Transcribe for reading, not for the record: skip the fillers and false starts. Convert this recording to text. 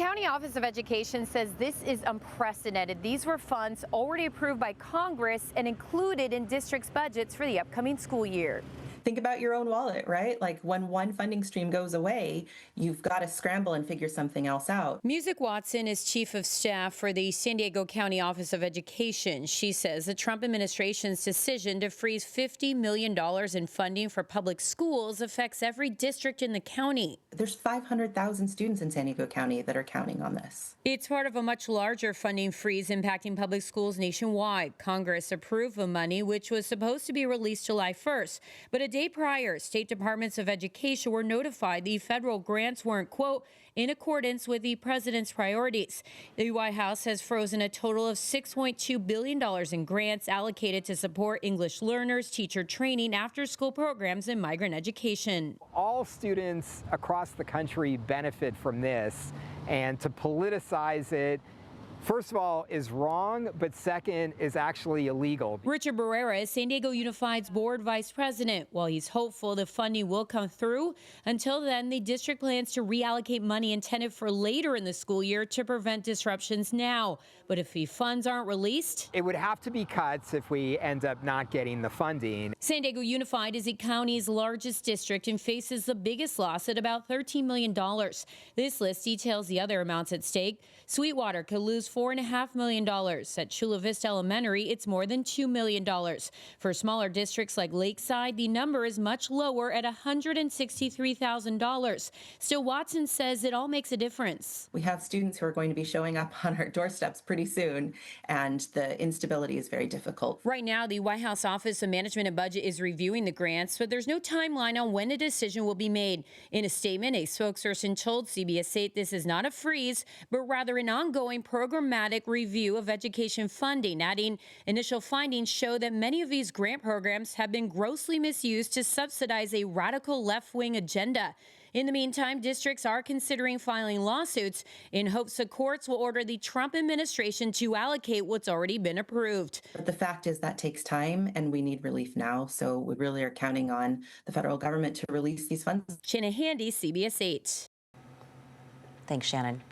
County Office of Education says this is unprecedented. These were funds already approved by Congress and included in districts' budgets for the upcoming school year. Think about your own wallet, right? Like when one funding stream goes away, you've got to scramble and figure something else out. Music Watson is chief of staff for the San Diego County Office of Education. She says the Trump administration's decision to freeze $50 million in funding for public schools affects every district in the county. There's 500,000 students in San Diego County that are counting on this. It's part of a much larger funding freeze impacting public schools nationwide. Congress approved the money, which was supposed to be released July 1st. But a day prior, state departments of education were notified the federal grants weren't, quote, in accordance with the president's priorities. The White House has frozen a total of $6.2 billion in grants allocated to support English learners, teacher training, after-school programs, and migrant education. All students across the country benefit from this, and to politicize it, first of all, is wrong, but second, is actually illegal. Richard Barrera is San Diego Unified's board vice president. While he's hopeful the funding will come through, until then, the district plans to reallocate money intended for later in the school year to prevent disruptions now. But if the funds aren't released, it would have to be cuts if we end up not getting the funding. San Diego Unified is the county's largest district and faces the biggest loss at about $13 million. This list details the other amounts at stake. Sweetwater could lose $4.5 million. At Chula Vista Elementary, it's more than $2 million. For smaller districts like Lakeside, the number is much lower at $163,000. Still, Watson says it all makes a difference. We have students who are going to be showing up on our doorsteps pretty soon, and the instability is very difficult. Right now, the White House Office of Management and Budget is reviewing the grants, but there's no timeline on when a decision will be made. In a statement, a spokesperson told CBS 8 this is not a freeze, but rather an ongoing programmatic review of education funding, adding initial findings show that many of these grant programs have been grossly misused to subsidize a radical left-wing agenda. In the meantime, districts are considering filing lawsuits in hopes the courts will order the Trump administration to allocate what's already been approved. But the fact is that takes time, and we need relief now. So we really are counting on the federal government to release these funds. Shannon Handy, CBS 8. Thanks, Shannon.